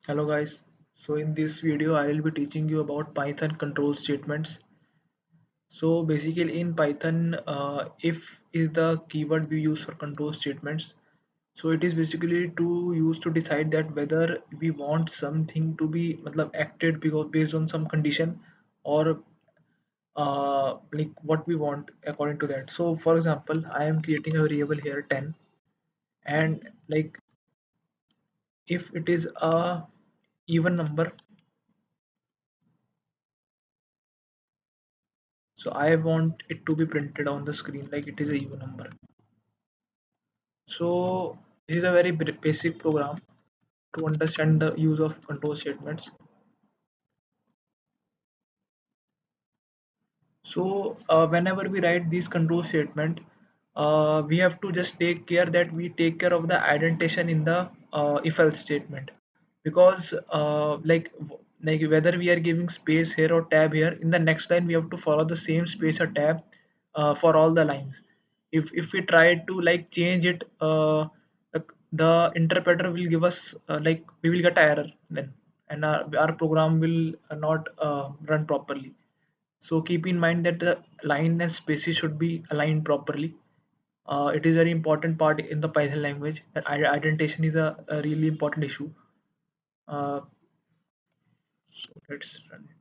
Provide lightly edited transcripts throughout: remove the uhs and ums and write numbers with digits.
Hello guys. So in this video I will be teaching you about Python control statements. So basically in Python if is the keyword we use for control statements. So it is basically to use to decide that whether we want something to be acted because based on some condition or like what we want according to that. So for example I am creating a variable here 10, and like if it is a even number. So I want it to be printed on the screen like it is a even number. So this is a very basic program to understand the use of control statements. So whenever we write these control statement, we have to just take care that we take care of the indentation in the if else statement, because like whether we are giving space here or tab here, in the next line we have to follow the same space or tab for all the lines. If we try to like change it, the interpreter will give us like we will get error then, and our program will not run properly. So keep in mind that the line and spaces should be aligned properly. It is a very important part in the Python language. That indentation is a really important issue. Uh, so let's run it.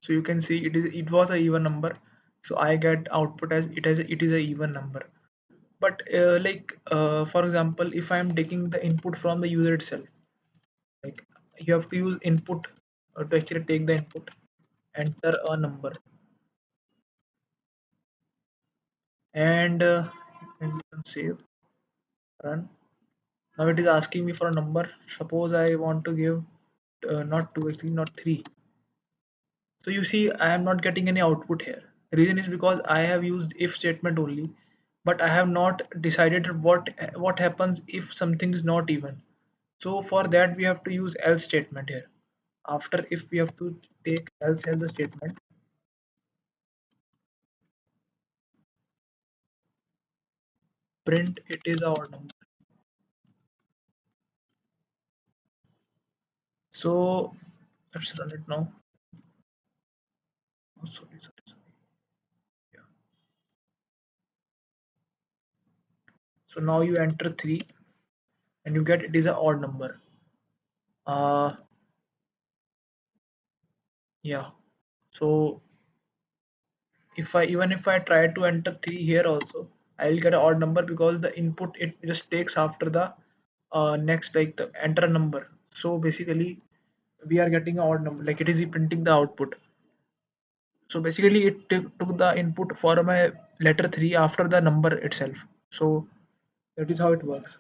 So you can see it was a even number. So I get output as it is a even number. But for example, if I am taking the input from the user itself, like you have to use input to actually take the input, enter a number, and you can save, run. Now it is asking me for a number. Suppose I want to give not 2, actually not 3. So you see I am not getting any output here. The reason is because I have used if statement only, but I have not decided what happens if something is not even. So for that we have to use else statement here. After if we have to take else as the statement, print it is a odd number. So let's run it now. Oh, sorry. Yeah. So now you enter 3 and you get it is a odd number. Uh, yeah. So if I try to enter 3 here also, I will get an odd number because the input it just takes after the next, like the enter number. So basically we are getting an odd number, like it is printing the output. So basically it took the input for my letter 3 after the number itself. So that is how it works.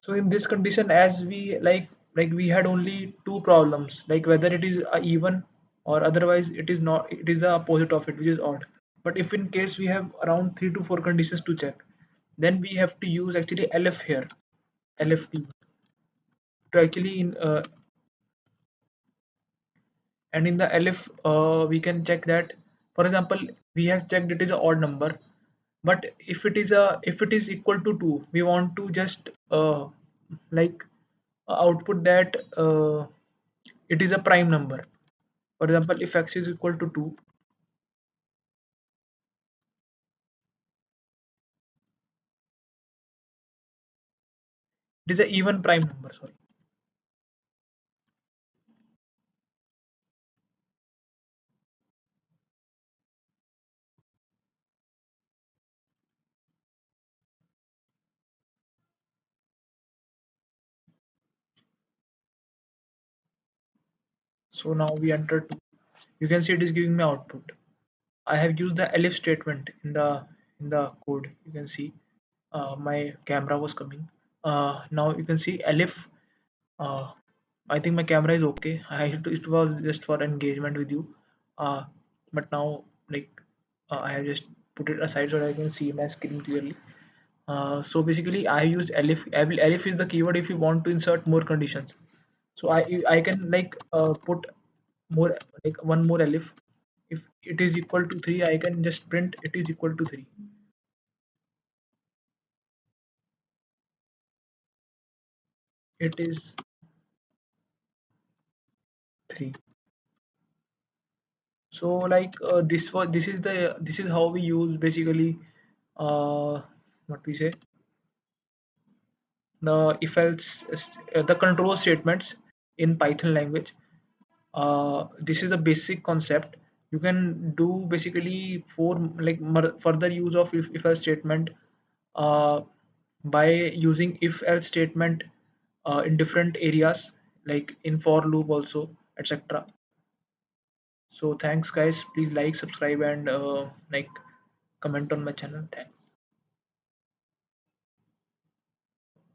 So in this condition, as we like we had only two problems, like whether it is a even or otherwise it is not, it is the opposite of it, which is odd. But if in case we have around 3 to 4 conditions to check, then we have to use actually elif here, elif to actually in and in the elif we can check that, for example, we have checked it is an odd number, but if it is equal to 2, we want to just like output that it is a prime number. For example, if x is equal to 2, it is a even prime number, sorry. So now we enter 2, you can see it is giving me output. I have used the elif statement in the code. You can see my camera was coming. Now you can see elif. uh, I think my camera is okay. It was just for engagement with you, uh, but now like I have just put it aside so that I can see my screen clearly. So basically I use elif. Elif is the keyword if you want to insert more conditions. So I can like put more, like one more elif. If it is equal to 3, I can just print it is equal to 3. It is 3. So like this is how we use basically what we say, the if else the control statements in Python language. This is a basic concept. You can do basically for like further use of if else statement uh, by using if else statement in different areas, like in for loop also, etc. So thanks guys, please like, subscribe, and like comment on my channel. Thanks.